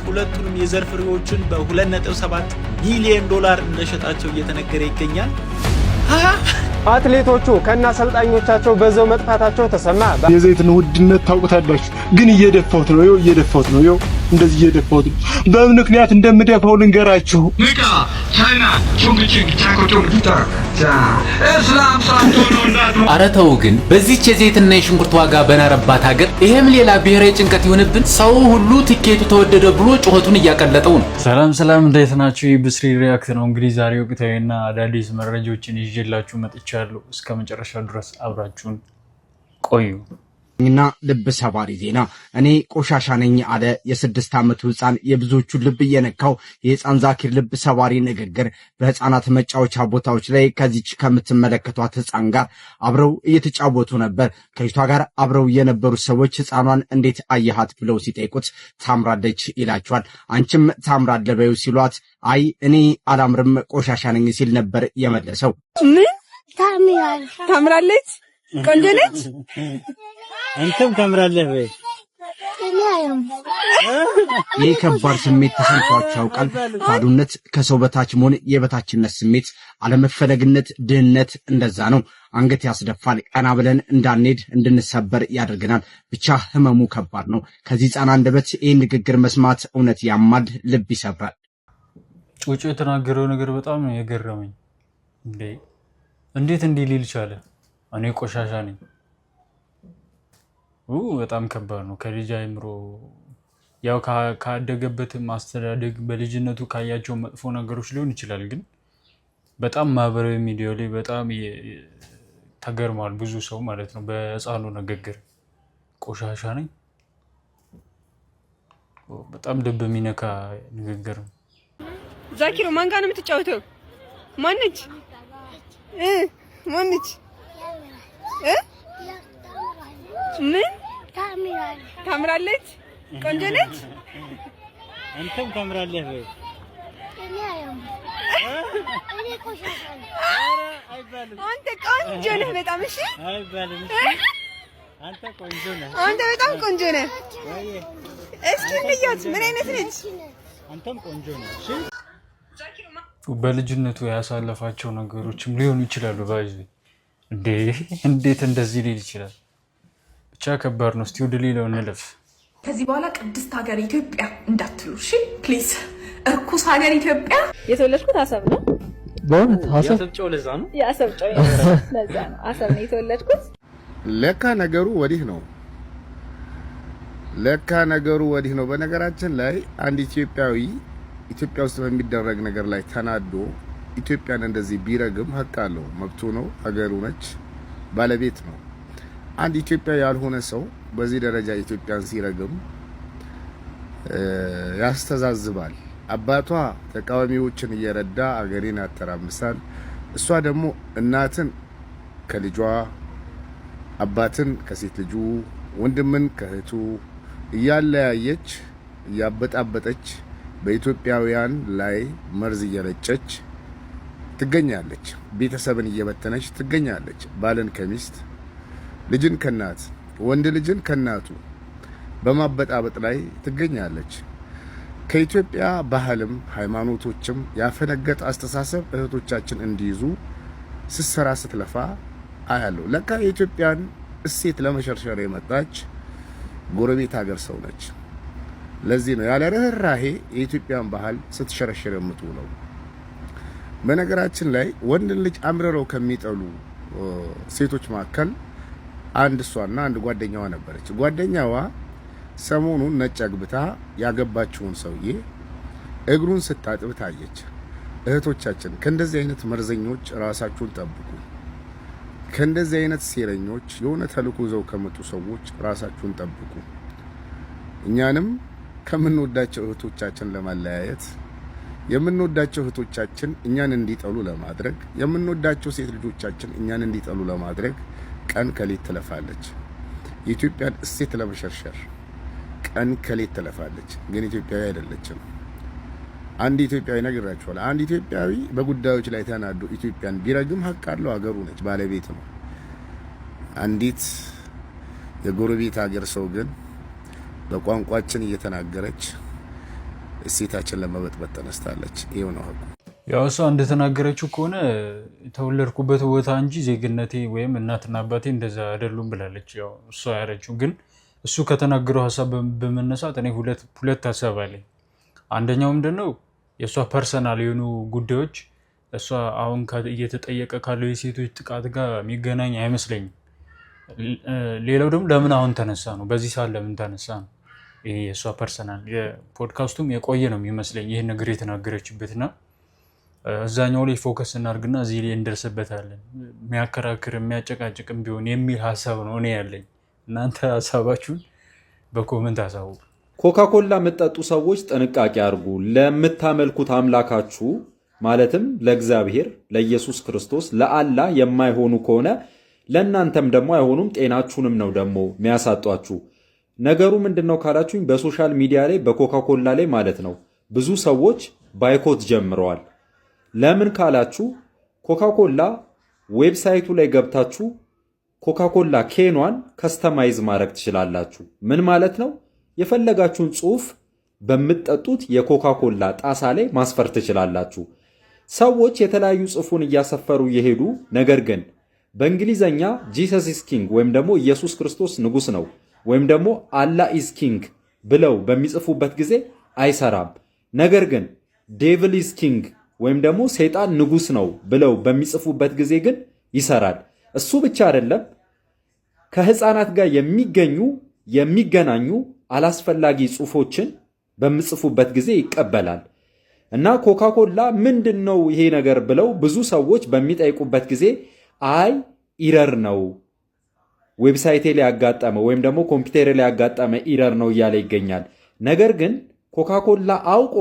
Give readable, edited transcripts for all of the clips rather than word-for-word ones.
ሁለቱንም የዘር ፍሬዎችን በ2.7 ሚሊዮን ዶላር እንደሸጣቸው እየተነገረ ይገኛል። አትሌቶቹ ከና አሰልጣኞቻቸው በዛው መጥፋታቸው ተሰማ። የዘይትን ውድነት ታውቁታላችሁ፣ ግን እየደፋሁት ነው። ይኸው እንደዚህ እየደፋሁት ነው። በምን ምክንያት እንደምደፋው ልንገራችሁ። ንቃ ቻይና ቾንግቺንግ ቻኮቾንግ እስላም ሳንቶኖ እንዳት ኧረ ተው ግን በዚህች የዘይትና የሽንኩርት ዋጋ በናረባት ሀገር ይሄም ሌላ ብሔራዊ ጭንቀት ይሆንብን። ሰው ሁሉ ቲኬቱ ተወደደ ብሎ ጩኸቱን እያቀለጠው ነው። ሰላም እንዴት ናችሁ? ብስሪ ሪያክት ነው እንግዲህ ዛሬ ወቅታዊና አዳዲስ መረጃዎችን ይዤላችሁ መጥቻለሁ። እስከ መጨረሻው ድረስ አብራችሁን ቆዩ። እና ልብ ሰባሪ ዜና እኔ ቆሻሻ ነኝ አለ የ6 ዓመቱ ህፃን። የብዙዎቹ ልብ የነካው የህፃን ዛኪር ልብ ሰባሪ ንግግር በህፃናት መጫወቻ ቦታዎች ላይ ከዚች ከምትመለከቷት ህፃን ጋር አብረው እየተጫወቱ ነበር። ከልጅቷ ጋር አብረው የነበሩ ሰዎች ህፃኗን እንዴት አየሃት ብለው ሲጠይቁት ታምራለች ይላቸዋል። አንቺም ታምራለህ በይው ሲሏት አይ እኔ አላምርም ቆሻሻ ነኝ ሲል ነበር የመለሰው። ምን ታምራለች ቆንጆ ነች አንተም ታምራለህ ወይ? ይህ ከባድ ስሜት ተሰምቷቸው ያውቃል። ባዶነት፣ ከሰው በታች መሆን፣ የበታችነት ስሜት፣ አለመፈለግነት፣ ድህነት እንደዛ ነው። አንገት ያስደፋል። ቀና ብለን እንዳንሄድ እንድንሰበር ያደርገናል። ብቻ ህመሙ ከባድ ነው። ከዚህ ህፃን አንደበት ይህን ንግግር መስማት እውነት ያማል፣ ልብ ይሰብራል። ጩጩ የተናገረው ነገር በጣም ነው የገረመኝ። እንዴት እንዲህ ሊል ቻለ? እኔ ቆሻሻ ነኝ። በጣም ከባድ ነው። ከልጅ አይምሮ ያው ካደገበት ማስተዳደግ በልጅነቱ ካያቸው መጥፎ ነገሮች ሊሆን ይችላል። ግን በጣም ማህበራዊ ሚዲያው ላይ በጣም ተገርሟል ብዙ ሰው ማለት ነው በህፃኑ ንግግር። ቆሻሻ ነኝ በጣም ልብ የሚነካ ንግግር ነው። ዛኪሮ ማን ጋር ነው የምትጫወተው? ማነች? ምን ታምራለች? ቆንጆ ነች? አንተም ታምራለህ ወይ? አንተ ቆንጆ ነህ በጣም። እሺ አይባልም። አንተ ቆንጆ ነህ። አንተ በጣም ቆንጆ ነህ። እስኪ እንያት ምን አይነት ነች? አንተም ቆንጆ ነህ። እሺ በልጅነቱ ያሳለፋቸው ነገሮችም ሊሆኑ ይችላሉ። ባይዚ እንዴት እንደዚህ ሊል ይችላል? ብቻ ከባድ ነው። እስቲ ወደ ሌላው እንለፍ። ከዚህ በኋላ ቅድስት ሀገር ኢትዮጵያ እንዳትሉ እሺ ፕሊዝ። እርኩስ ሀገር ኢትዮጵያ። የተወለድኩት አሰብ ነው። በእውነት አሰብ ጨው ለዛ ነው። የአሰብ ጨው ለዛ ነው አሰብ ነው የተወለድኩት። ለካ ነገሩ ወዲህ ነው። በነገራችን ላይ አንድ ኢትዮጵያዊ ኢትዮጵያ ውስጥ በሚደረግ ነገር ላይ ተናዶ ኢትዮጵያን እንደዚህ ቢረግም ሀቅ አለው፣ መብቱ ነው። ሀገሩ ነች፣ ባለቤት ነው። አንድ ኢትዮጵያ ያልሆነ ሰው በዚህ ደረጃ ኢትዮጵያን ሲረግም ያስተዛዝባል። አባቷ ተቃዋሚዎችን እየረዳ አገሬን ያተራምሳል። እሷ ደግሞ እናትን ከልጇ፣ አባትን ከሴት ልጁ፣ ወንድምን ከእህቱ እያለያየች እያበጣበጠች በኢትዮጵያውያን ላይ መርዝ እየረጨች ትገኛለች። ቤተሰብን እየበተነች ትገኛለች። ባልን ከሚስት፣ ልጅን ከናት፣ ወንድ ልጅን ከናቱ በማበጣበጥ ላይ ትገኛለች። ከኢትዮጵያ ባህልም ሃይማኖቶችም ያፈነገጠ አስተሳሰብ እህቶቻችን እንዲይዙ ስትሰራ ስትለፋ አያለው። ለካ የኢትዮጵያን እሴት ለመሸርሸር የመጣች ጎረቤት ሀገር ሰው ነች። ለዚህ ነው ያለ ርህራሄ የኢትዮጵያን ባህል ስትሸረሽር የምትውለው። በነገራችን ላይ ወንድ ልጅ አምርረው ከሚጠሉ ሴቶች መካከል አንድ እሷና አንድ ጓደኛዋ ነበረች። ጓደኛዋ ሰሞኑን ነጭ አግብታ ያገባችውን ሰውዬ እግሩን ስታጥብ ታየች። እህቶቻችን ከእንደዚህ አይነት መርዘኞች ራሳችሁን ጠብቁ። ከእንደዚህ አይነት ሴረኞች የሆነ ተልዕኮ ይዘው ከመጡ ሰዎች ራሳችሁን ጠብቁ። እኛንም ከምንወዳቸው እህቶቻችን ለማለያየት፣ የምንወዳቸው እህቶቻችን እኛን እንዲጠሉ ለማድረግ፣ የምንወዳቸው ሴት ልጆቻችን እኛን እንዲጠሉ ለማድረግ ቀን ከሌት ትለፋለች። የኢትዮጵያን እሴት ለመሸርሸር ቀን ከሌት ትለፋለች። ግን ኢትዮጵያዊ አይደለችም። አንድ ኢትዮጵያዊ ነግራችኋል። አንድ ኢትዮጵያዊ በጉዳዮች ላይ ተናዶ ኢትዮጵያን ቢረግም ሀቅ አለው። ሀገሩ ነች፣ ባለቤት ነው። አንዲት የጎረቤት ሀገር ሰው ግን በቋንቋችን እየተናገረች እሴታችን ለመበጥበጥ ተነስታለች። ይሄው ነው ህጉ። ያው እሷ እንደተናገረችው ከሆነ የተወለድኩበት ቦታ እንጂ ዜግነቴ ወይም እናትና አባቴ እንደዛ አይደሉም ብላለች። ያው እሷ ያረችው ግን እሱ ከተናገረው ሀሳብ በመነሳት እኔ ሁለት ሀሳብ አለኝ። አንደኛው ምንድነው የእሷ ፐርሰናል የሆኑ ጉዳዮች እሷ አሁን እየተጠየቀ ካለው የሴቶች ጥቃት ጋር የሚገናኝ አይመስለኝም። ሌላው ደግሞ ለምን አሁን ተነሳ ነው፣ በዚህ ሰዓት ለምን ተነሳ ነው። ይሄ የእሷ ፐርሰናል የፖድካስቱም የቆየ ነው የሚመስለኝ ይህን ነገር የተናገረችበትና እዛኛው ላይ ፎከስ እናድርግና እዚህ ላይ እንደርስበታለን። የሚያከራክር የሚያጨቃጭቅም ቢሆን የሚል ሀሳብ ነው እኔ ያለኝ። እናንተ ሀሳባችሁን በኮመንት አሳውቁ። ኮካኮላ የምትጠጡ ሰዎች ጥንቃቄ አድርጉ። ለምታመልኩት አምላካችሁ ማለትም ለእግዚአብሔር ለኢየሱስ ክርስቶስ ለአላህ የማይሆኑ ከሆነ ለእናንተም ደግሞ አይሆኑም፣ ጤናችሁንም ነው ደግሞ የሚያሳጧችሁ። ነገሩ ምንድነው ካላችሁኝ በሶሻል ሚዲያ ላይ በኮካኮላ ላይ ማለት ነው ብዙ ሰዎች ባይኮት ጀምረዋል። ለምን ካላችሁ ኮካኮላ ዌብሳይቱ ላይ ገብታችሁ ኮካኮላ ኬኗን ከስተማይዝ ማድረግ ትችላላችሁ። ምን ማለት ነው? የፈለጋችሁን ጽሑፍ በምትጠጡት የኮካኮላ ጣሳ ላይ ማስፈር ትችላላችሁ። ሰዎች የተለያዩ ጽሑፉን እያሰፈሩ እየሄዱ ነገር ግን በእንግሊዘኛ ጂሰስ ኢዝ ኪንግ ወይም ደግሞ ኢየሱስ ክርስቶስ ንጉሥ ነው ወይም ደግሞ አላህ ኢዝ ኪንግ ብለው በሚጽፉበት ጊዜ አይሰራም። ነገር ግን ዴቪል ኢዝ ኪንግ ወይም ደግሞ ሰይጣን ንጉሥ ነው ብለው በሚጽፉበት ጊዜ ግን ይሰራል። እሱ ብቻ አይደለም፣ ከህፃናት ጋር የሚገናኙ አላስፈላጊ ጽሑፎችን በሚጽፉበት ጊዜ ይቀበላል። እና ኮካኮላ ምንድነው ይሄ ነገር ብለው ብዙ ሰዎች በሚጠይቁበት ጊዜ አይ ኢረር ነው ዌብሳይቴ ላይ ያጋጠመ ወይም ደግሞ ኮምፒውተር ላይ ያጋጠመ ኢረር ነው እያለ ይገኛል። ነገር ግን ኮካኮላ አውቆ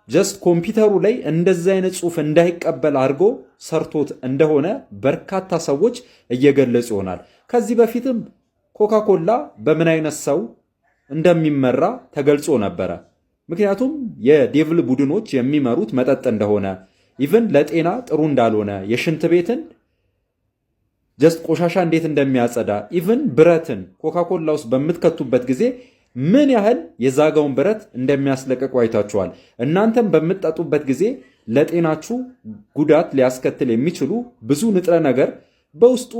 ጀስት ኮምፒውተሩ ላይ እንደዚህ አይነት ጽሑፍ እንዳይቀበል አድርጎ ሰርቶት እንደሆነ በርካታ ሰዎች እየገለጹ ይሆናል። ከዚህ በፊትም ኮካኮላ በምን አይነት ሰው እንደሚመራ ተገልጾ ነበረ። ምክንያቱም የዴቪል ቡድኖች የሚመሩት መጠጥ እንደሆነ ኢቭን ለጤና ጥሩ እንዳልሆነ የሽንት ቤትን ጀስት ቆሻሻ እንዴት እንደሚያጸዳ ኢቭን ብረትን ኮካኮላ ውስጥ በምትከቱበት ጊዜ ምን ያህል የዛጋውን ብረት እንደሚያስለቀቁ አይታችኋል። እናንተም በምትጠጡበት ጊዜ ለጤናችሁ ጉዳት ሊያስከትል የሚችሉ ብዙ ንጥረ ነገር በውስጡ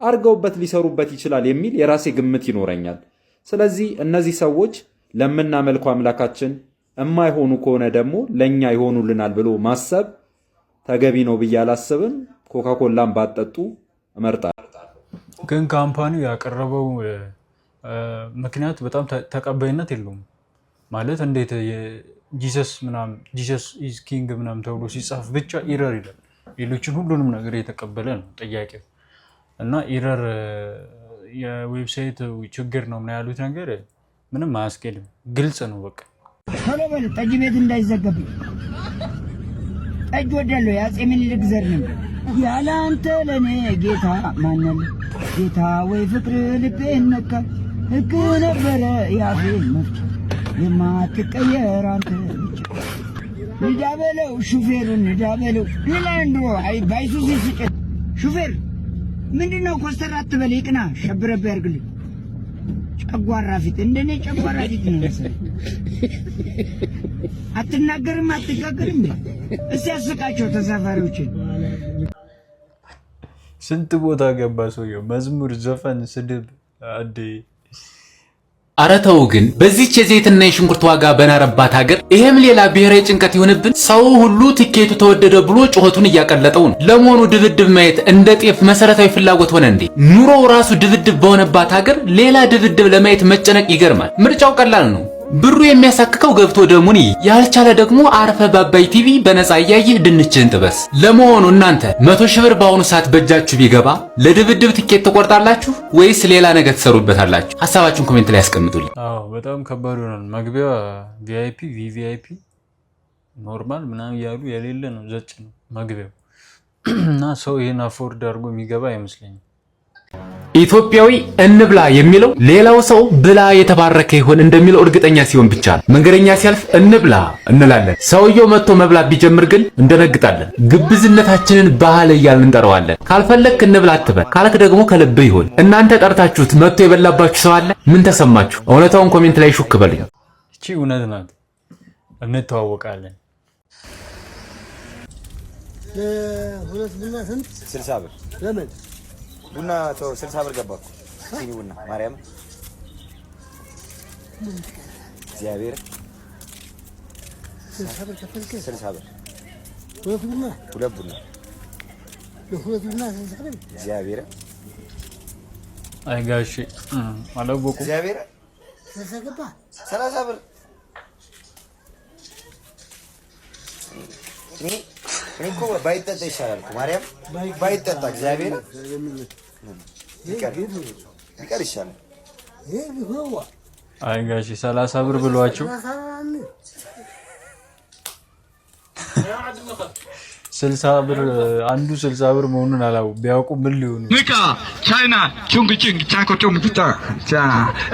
አርገውበት ሊሰሩበት ይችላል የሚል የራሴ ግምት ይኖረኛል። ስለዚህ እነዚህ ሰዎች ለምናመልኩ አምላካችን የማይሆኑ ከሆነ ደግሞ ለኛ ይሆኑልናል ብሎ ማሰብ ተገቢ ነው ብዬ አላስብም። ኮካኮላን ባጠጡ እመርጣለሁ። ግን ካምፓኒው ያቀረበው ምክንያት በጣም ተቀባይነት የለውም። ማለት እንዴት ጂሰስ ኢዝ ኪንግ ምናምን ተብሎ ሲጻፍ ብቻ ኢረር ይላል። ሌሎችን ሁሉንም ነገር የተቀበለ ነው ጥያቄው። እና ኢረር የዌብሳይት ችግር ነው ምናምን ያሉት ነገር ምንም አያስኬድም። ግልጽ ነው በቃ። ቶሎ በል ጠጅ ቤት እንዳይዘገብኝ። ጠጅ ወዳለሁ የአፄ ምኒልክ ዘር ነኝ። ያለ አንተ ለእኔ ጌታ ማነው? ጌታ ወይ ፍቅር ልቤን ነካ። ሕግ ነበረ ያፌን መፍቻ የማትቀየር አንተ ብቻ። ንዳ በለው ሹፌሩን ንዳ በለው ሌላንዶ ባይሱዚ ስጭት ሹፌር ምንድነው ኮስተር አትበል ይቅና ሸብረብ ያርግልኝ። ጨጓራ ፊት እንደኔ ጨጓራ ፊት ነው መሰለኝ። አትናገርም አትጋገርም። እስቲ ያስቃቸው ተሳፋሪዎችን። ስንት ቦታ ገባ ሰውየው። መዝሙር፣ ዘፈን፣ ስድብ አዴ አረተው ግን በዚህች የዘይትና የሽንኩርት ዋጋ በናረባት ሀገር ይሄም ሌላ ብሔራዊ ጭንቀት ይሆንብን። ሰው ሁሉ ቲኬቱ ተወደደ ብሎ ጩኸቱን እያቀለጠው ነው። ለመሆኑ ድብድብ ማየት እንደ ጤፍ መሰረታዊ ፍላጎት ሆነ እንዴ? ኑሮው ራሱ ድብድብ በሆነባት ሀገር ሌላ ድብድብ ለማየት መጨነቅ ይገርማል። ምርጫው ቀላል ነው። ብሩ የሚያሳክከው ገብቶ ደሙን ያልቻለ ደግሞ አርፈ በአባይ ቲቪ በነፃ እያየህ ድንችህን ጥበስ። ለመሆኑ እናንተ 100 ሺህ ብር በአሁኑ ሰዓት በእጃችሁ ቢገባ ለድብድብ ቲኬት ትቆርጣላችሁ ወይስ ሌላ ነገር ትሰሩበታላችሁ? ሐሳባችሁን ኮሜንት ላይ ያስቀምጡልኝ። አዎ በጣም ከባድ ሆኗል። መግቢያ ቪአይፒ፣ ቪቪአይፒ፣ ኖርማል ምናምን እያሉ የሌለ ነው ዘጭ ነው መግቢያው እና ሰው ይሄን አፎርድ አድርጎ የሚገባ አይመስለኝም። ኢትዮጵያዊ እንብላ የሚለው ሌላው ሰው ብላ የተባረከ ይሆን እንደሚለው እርግጠኛ ሲሆን ብቻ ነው። መንገደኛ ሲያልፍ እንብላ እንላለን። ሰውየው መጥቶ መብላት ቢጀምር ግን እንደነግጣለን። ግብዝነታችንን ባህል እያልን እንጠራዋለን። ካልፈለክ እንብላ አትበል፣ ካልክ ደግሞ ከልብህ ይሆን። እናንተ ጠርታችሁት መጥቶ የበላባችሁ ሰው አለ? ምን ተሰማችሁ? እውነታውን ኮሜንት ላይ ሹክ በሉኝ። እቺ እውነት ናት። እንተዋወቃለን። ሁለት ቡና ስንት? 60 ብር። ለምን ቡና 60 ብር ገባኩ። ሲኒ ቡና ማርያም እግዚአብሔር 60 ብር ከፈልከ? 60 ብር። ሁለት ቡና ሁለት ቡና ለሁለት ቡና 60 ብር እግዚአብሔር። አይ ጋሼ አላወኩም። እግዚአብሔር 60 ገባ 30 ብር። እኔ እኮ ባይጠጣ ይሻላል እኮ ማርያም ባይጠጣ እግዚአብሔር ቢቀር ይሻላል። አይ ጋሼ 30 ብር ብሏቸው 60 ብር አንዱ 60 ብር መሆኑን አላው ቢያውቁ ምን ሊሆኑ ንቃ ቻይና ቹንግቺንግ ቻኮቾም ቱታ ቻ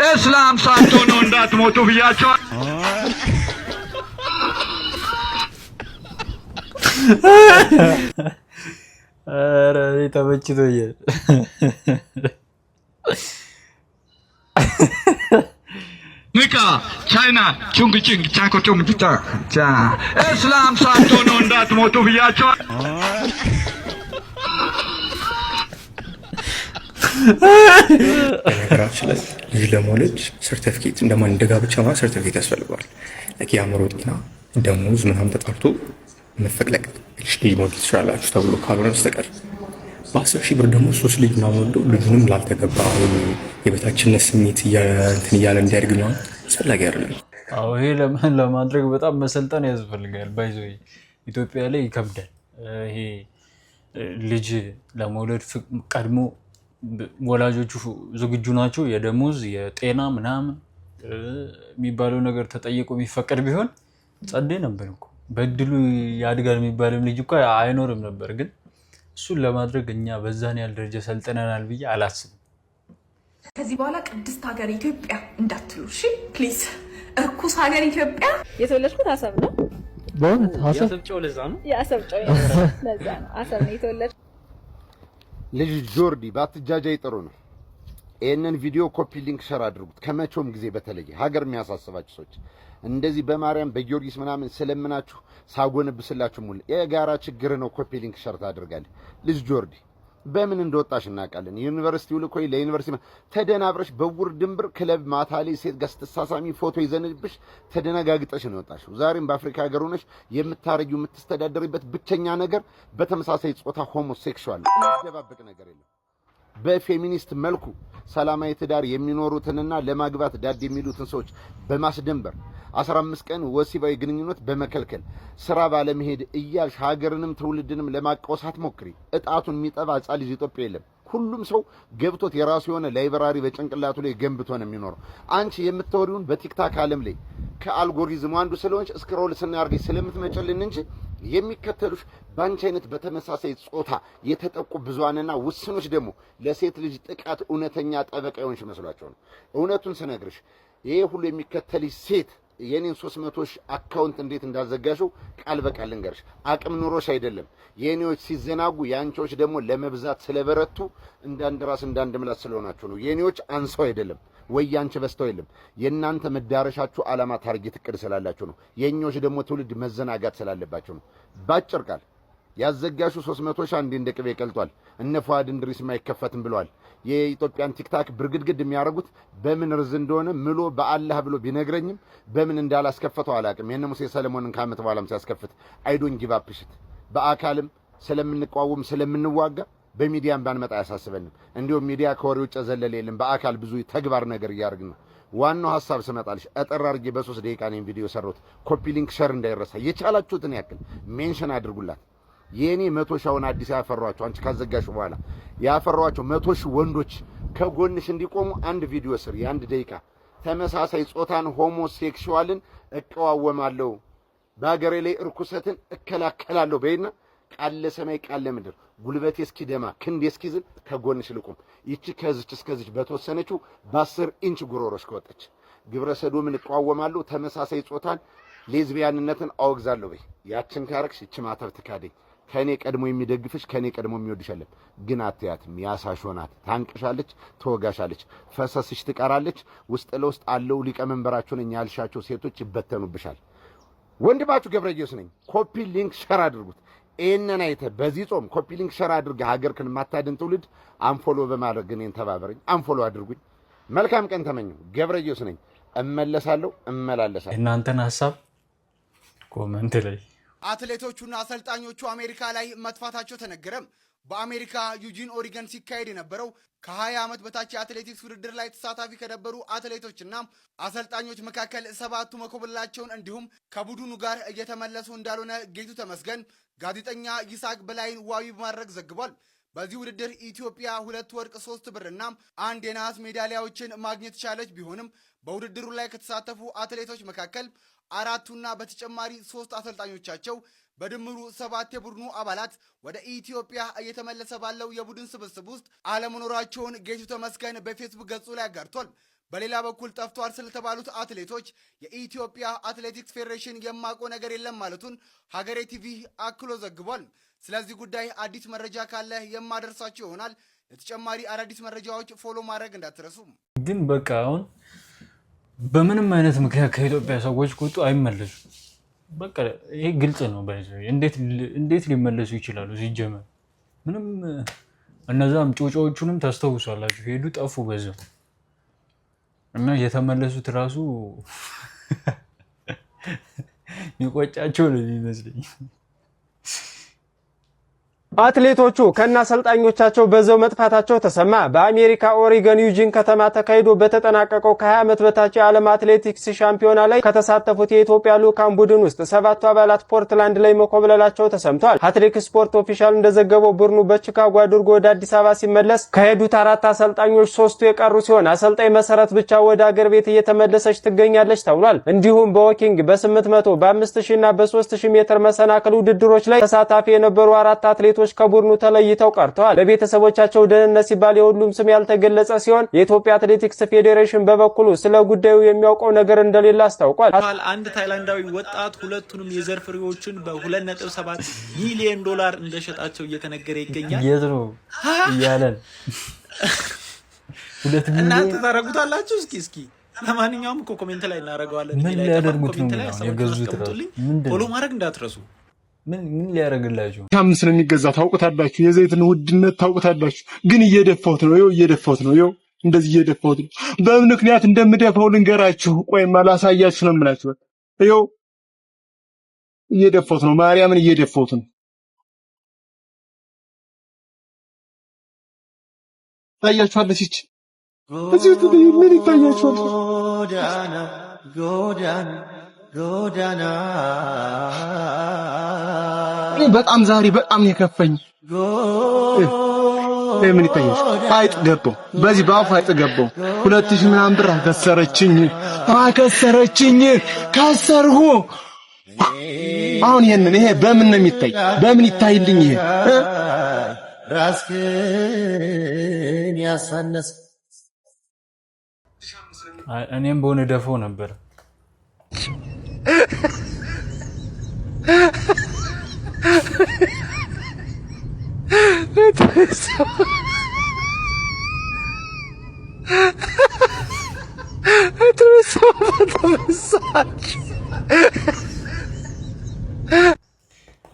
እስላም ሳትሆኑ እንዳትሞቱ ብያቸው። ኧረ ተመችቶኛል። ንቃ ቻይና ቹንግቺንግ ቻኮቾም ቱታ ቻ እስላም ሳትሆኑ እንዳትሞቱ ብያቸው። በነገራችን ላይ ልጅ ለመውለድ ሰርቲፊኬት እንደማን እንደጋብቻ ማለት ሰርቲፊኬት ያስፈልገዋል። ለኪ የአእምሮ ጤና ደሞዝ ምናምን ተጣርቶ መፈቅለቅ ልጅ መውለድ ትችላላችሁ ተብሎ ካልሆነ በስተቀር በ10 ሺህ ብር ደግሞ 3 ልጅ ምናምን ወልዶ ልጁንም ላልተገባ የበታችነት ስሜት እንትን እያለ እንዲያድግ ነው አስፈላጊ አይደለም። አዎ ይሄ ለማድረግ በጣም መሰልጠን ያስፈልጋል። ባይዞ ኢትዮጵያ ላይ ይከብዳል። ይሄ ልጅ ለመውለድ ቀድሞ ወላጆቹ ዝግጁ ናቸው። የደሞዝ የጤና ምናምን የሚባለው ነገር ተጠይቆ የሚፈቀድ ቢሆን ጸዴ ነበር እኮ። በእድሉ ያድጋል የሚባልም ልጅ እኮ አይኖርም ነበር። ግን እሱን ለማድረግ እኛ በዛን ያህል ደረጃ ሰልጥነናል ብዬ አላስብም። ከዚህ በኋላ ቅድስት ሀገር ኢትዮጵያ እንዳትሉ እሺ ፕሊዝ። እርኩስ ሀገር ኢትዮጵያ። የተወለድኩት አሰብ ነው። በእውነት አሰብ ጨው ለዛ ነው። የአሰብ ጨው ለዛ ነው አሰብ ነው የተወለድኩት። ልጅ ጆርዲ ባትጃጃይ ጥሩ ነው። ይሄንን ቪዲዮ ኮፒ ሊንክ ሸር አድርጉት። ከመቼውም ጊዜ በተለየ ሀገር የሚያሳስባችሁ ሰዎች እንደዚህ በማርያም በጊዮርጊስ ምናምን ስለምናችሁ ሳጎነብስላችሁ ሙሉ የጋራ ችግር ነው። ኮፒ ሊንክ ሸር ታደርጋለህ። ልጅ ጆርዲ በምን እንደወጣሽ እናውቃለን። ዩኒቨርሲቲው ልኮይ ለዩኒቨርሲቲ ተደናብረሽ በውር ድንብር ክለብ ማታ ላይ ሴት ጋር ስትሳሳሚ ፎቶ ይዘንብሽ ተደነጋግጠሽ ነው ወጣሽው። ዛሬም በአፍሪካ ሀገር ሆነሽ የምታረጊው የምትስተዳደሪበት ብቸኛ ነገር በተመሳሳይ ጾታ ሆሞሴክሹዋል ደባበቅ ነገር የለም። በፌሚኒስት መልኩ ሰላማዊ ትዳር የሚኖሩትንና ለማግባት ዳድ የሚሉትን ሰዎች በማስደንበር 15 ቀን ወሲባዊ ግንኙነት በመከልከል ስራ ባለመሄድ እያልሽ ሀገርንም ትውልድንም ለማቃወስ አትሞክሪ። እጣቱን የሚጠባ ሕፃን ልጅ ኢትዮጵያ የለም። ሁሉም ሰው ገብቶት የራሱ የሆነ ላይብራሪ በጭንቅላቱ ላይ ገንብቶ ነው የሚኖረው። አንቺ የምትወሪውን በቲክታክ ዓለም ላይ ከአልጎሪዝሙ አንዱ ስለሆንሽ ስክሮል ስናርገሽ ስለምትመጨልን እንጂ የሚከተሉሽ ባንቺ አይነት በተመሳሳይ ጾታ የተጠቁ ብዙሃንና ውስኖች ደግሞ ለሴት ልጅ ጥቃት እውነተኛ ጠበቃ የሆንሽ መስሏቸው ነው። እውነቱን ስነግርሽ ይሄ ሁሉ የሚከተልሽ ሴት የኔን 300 ሺህ አካውንት እንዴት እንዳዘጋሽው ቃል በቃል ልንገርሽ። አቅም ኑሮሽ አይደለም። የኔዎች ሲዘናጉ ያንቺዎች ደግሞ ለመብዛት ስለበረቱ እንዳንድ ራስ እንዳንድ ምላስ ስለሆናችሁ ነው። የኔዎች አንሰው አይደለም ወይ ያንቺ በስተው አይደለም። የእናንተ መዳረሻችሁ ዓላማ ታርጌት እቅድ ስላላችሁ ነው። የኞች ደግሞ ትውልድ መዘናጋት ስላለባችሁ ነው። ባጭር ቃል ያዘጋሹ 300 ሺህ አንዴ እንደ ቅቤ ቀልጧል። እነ ፏድ እንድሪስ ማይከፈትም ብለዋል። የኢትዮጵያን ቲክታክ ብርግድግድ የሚያደርጉት በምን ርዝ እንደሆነ ምሎ በአላህ ብሎ ቢነግረኝም በምን እንዳላስከፈተው አላቅም። የነ ሙሴ ሰለሞንን ከዓመት በኋላም ሲያስከፍት አይዶን ጊቭ አፕ ሽት በአካልም ስለምንቋወም ስለምንዋጋ በሚዲያም ባንመጣ አያሳስበንም። እንዲሁም ሚዲያ ከወሬ ውጭ ዘለለ የለም። በአካል ብዙ ተግባር ነገር እያደረግን ነው። ዋናው ሐሳብ ስመጣልሽ አጠር አድርጌ በ3 ደቂቃ ነው ቪዲዮ ሰራሁት። ኮፒ ሊንክ ሸር እንዳይረሳ። የቻላችሁትን ያክል ሜንሽን አድርጉላት። የኔ 100 ሺውን አዲስ ያፈሯቸው አንቺ ካዘጋሹ በኋላ ያፈሯቸው 100 ሺህ ወንዶች ከጎንሽ እንዲቆሙ አንድ ቪዲዮ ስር የአንድ ደቂቃ ተመሳሳይ ጾታን ሆሞሴክሹዋልን እቀዋወማለሁ፣ በአገሬ ላይ እርኩሰትን እከላከላለሁ በይና ቃል ሰማይ ቃል ምድር ጉልበቴ እስኪደማ ክንዴ እስኪዝል ከጎንሽ ልቁም። ይቺ ከዚች እስከዚች በተወሰነችው በ10 ኢንች ጉሮሮሽ ከወጣች ግብረ ሰዶምን እቀዋወማለሁ፣ ተመሳሳይ ጾታን ሌዝቢያንነትን አወግዛለሁ በይ። ያችን ካረክሽ ይቺ ማተብ ትካደኝ። ከኔ ቀድሞ የሚደግፍሽ ከኔ ቀድሞ የሚወድሻለን። ግን አትያትም። ያሳሾናት ታንቅሻለች፣ ትወጋሻለች፣ ፈሰስሽ ትቀራለች። ውስጥ ለውስጥ አለው ሊቀመንበራችሁ ነኝ ያልሻቸው ሴቶች ይበተኑብሻል። ወንድማችሁ ገብረየስ ነኝ። ኮፒ ሊንክ ሸር አድርጉት። ይሄንን አይተህ በዚህ ጾም ኮፒ ሊንክ ሸር አድርገህ ሀገርክን ማታድን ትውልድ አንፎሎ በማድረግ እኔን ተባበረኝ። አንፎሎ አድርጉኝ። መልካም ቀን ተመኘው። ገብረየስ ነኝ። እመለሳለሁ፣ እመላለሳለሁ። እናንተን ሐሳብ ኮሜንት ላይ አትሌቶቹና አሰልጣኞቹ አሜሪካ ላይ መጥፋታቸው ተነገረም። በአሜሪካ ዩጂን ኦሪገን ሲካሄድ የነበረው ከ20 ዓመት በታች የአትሌቲክስ ውድድር ላይ ተሳታፊ ከነበሩ አትሌቶችና አሰልጣኞች መካከል 7ቱ መኮብለላቸውን እንዲሁም ከቡድኑ ጋር እየተመለሱ እንዳልሆነ ጌቱ ተመስገን ጋዜጠኛ ይስሐቅ በላይን ዋቢ በማድረግ ዘግቧል። በዚህ ውድድር ኢትዮጵያ 2 ወርቅ 3 ብርና 1 የነሐስ ሜዳሊያዎችን ማግኘት ቻለች። ቢሆንም በውድድሩ ላይ ከተሳተፉ አትሌቶች መካከል 4ቱና በተጨማሪ 3 አሰልጣኞቻቸው በድምሩ 7 የቡድኑ አባላት ወደ ኢትዮጵያ እየተመለሰ ባለው የቡድን ስብስብ ውስጥ አለመኖራቸውን ጌቱ ተመስገን በፌስቡክ ገጹ ላይ አጋርቷል። በሌላ በኩል ጠፍቷል ስለተባሉት አትሌቶች የኢትዮጵያ አትሌቲክስ ፌዴሬሽን የማቆ ነገር የለም ማለቱን ሀገሬ ቲቪ አክሎ ዘግቧል። ስለዚህ ጉዳይ አዲስ መረጃ ካለ የማደርሳችሁ ይሆናል። ለተጨማሪ አዳዲስ መረጃዎች ፎሎ ማድረግ እንዳትረሱ። ግን በቃ አሁን በምንም አይነት ምክንያት ከኢትዮጵያ ሰዎች ቁጡ አይመለሱ። በቃ ይሄ ግልጽ ነው። እንዴት ሊመለሱ ይችላሉ? ሲጀመር ምንም እነዛም ጮጮዎቹንም ታስተውሳላችሁ። ሄዱ ጠፉ በዛው እና የተመለሱት ራሱ ይቆጫቸው ነው የሚመስለኝ። አትሌቶቹ ከነአሰልጣኞቻቸው በዛው መጥፋታቸው ተሰማ። በአሜሪካ ኦሪገን ዩጂን ከተማ ተካሂዶ በተጠናቀቀው ከ20 ዓመት በታች የዓለም አትሌቲክስ ሻምፒዮና ላይ ከተሳተፉት የኢትዮጵያ ልዑካን ቡድን ውስጥ 7ቱ አባላት ፖርትላንድ ላይ መኮብለላቸው ተሰምቷል። አትሌቲክስ ስፖርት ኦፊሻል እንደዘገበው ቡድኑ በቺካጎ አድርጎ ወደ አዲስ አበባ ሲመለስ ከሄዱት 4 አሰልጣኞች 3ቱ የቀሩ ሲሆን አሰልጣኝ መሰረት ብቻ ወደ አገር ቤት እየተመለሰች ትገኛለች ተብሏል። እንዲሁም በዎኪንግ በ800 በ5000 እና በ3000 ሜትር መሰናክል ውድድሮች ላይ ተሳታፊ የነበሩ 4 አትሌቶች ከቡድኑ ተለይተው ቀርተዋል። ለቤተሰቦቻቸው ደህንነት ሲባል የሁሉም ስም ያልተገለጸ ሲሆን የኢትዮጵያ አትሌቲክስ ፌዴሬሽን በበኩሉ ስለ ጉዳዩ የሚያውቀው ነገር እንደሌለ አስታውቋል። አንድ ታይላንዳዊ ወጣት ሁለቱንም የዘር ፍሬዎችን በ2.7 ሚሊዮን ዶላር እንደሸጣቸው እየተነገረ ይገኛል። የት ነው ያለን? እናንተ ታረጉታላችሁ? እስኪ ለማንኛውም እኮ ኮሜንት ላይ እናረጋዋለን። ምን ሊያደርጉት ነው የገዙት? ፎሎ ማድረግ እንዳትረሱ። ምን ሊያደርግላችሁ? 5 ነው የሚገዛው ታውቁታላችሁ። የዘይትን ውድነት ታውቁታላችሁ። ግን እየደፋሁት ነው። ይኸው እንደዚህ እየደፋሁት ነው። በምን ምክንያት እንደምደፋው ልንገራችሁ። ቆይማ ላሳያችሁ ነው የምላችሁ። ይኸው እየደፋሁት ነው። ማርያምን እየደፋሁት ነው። ታያችኋለች። እቺ እዚህ ምን ይታያችኋል? ጎዳና በጣም ዛሬ በጣም የከፈኝ ምን ይታያል? አይጥ ገባው። በዚህ በአፉ አይጥ ገባው። 2000 ምናምን ብር አከሰረችኝ። ከሰርሁ። አሁን ይሄ በምን ነው የሚታይ? በምን ይታይልኝ? ይሄ ራስህን ያሳነስ እኔም በሆነ ደፈው ነበር።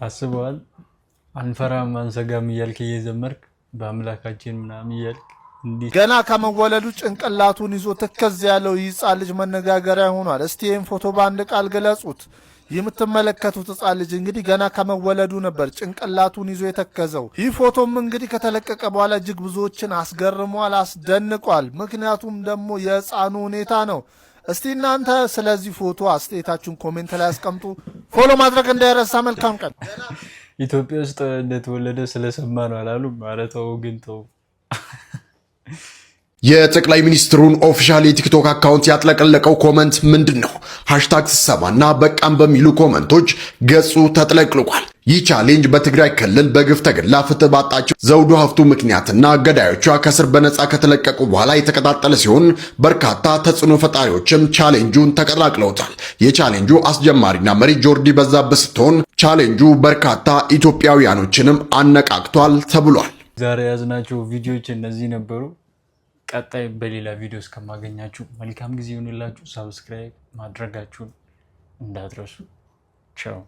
አስበዋል። አንፈራም አንሰጋም እያልክ እየዘመርክ በአምላካችን ምናምን እያልክ ገና ከመወለዱ ጭንቅላቱን ይዞ ተከዝ ያለው ሕፃን ልጅ መነጋገሪያ ሆኗል። እስቲ ይህን ፎቶ በአንድ ቃል ገለጹት። የምትመለከቱት ሕፃን ልጅ እንግዲህ ገና ከመወለዱ ነበር ጭንቅላቱን ይዞ የተከዘው። ይህ ፎቶም እንግዲህ ከተለቀቀ በኋላ እጅግ ብዙዎችን አስገርሟል፣ አስደንቋል። ምክንያቱም ደግሞ የሕፃኑ ሁኔታ ነው። እስቲ እናንተ ስለዚህ ፎቶ አስተያየታችሁን ኮሜንት ላይ አስቀምጡ። ፎሎ ማድረግ እንዳይረሳ። መልካም ቀን። ኢትዮጵያ ውስጥ እንደተወለደ ስለሰማ ነው አላሉ? ማለት ተው ግን ተው። የጠቅላይ ሚኒስትሩን ኦፊሻል የቲክቶክ አካውንት ያጥለቀለቀው ኮመንት ምንድን ነው? ሃሽታግ ስሰማና በቃም በሚሉ ኮመንቶች ገጹ ተጥለቅልቋል። ይህ ቻሌንጅ በትግራይ ክልል በግፍ ተገላ ፍትህ ባጣችው ዘውዱ ሀፍቱ ምክንያትና ገዳዮቿ ከስር በነፃ ከተለቀቁ በኋላ የተቀጣጠለ ሲሆን በርካታ ተጽዕኖ ፈጣሪዎችም ቻሌንጁን ተቀላቅለውታል። የቻሌንጁ አስጀማሪና መሪ ጆርዲ በዛብህ ስትሆን ቻሌንጁ በርካታ ኢትዮጵያውያኖችንም አነቃቅቷል ተብሏል። ዛሬ ያዝናቸው ቪዲዮዎች እነዚህ ነበሩ። ቀጣይ በሌላ ቪዲዮ እስከማገኛችሁ መልካም ጊዜ ይሁንላችሁ። ሰብስክራይብ ማድረጋችሁን እንዳትረሱ። ቻው።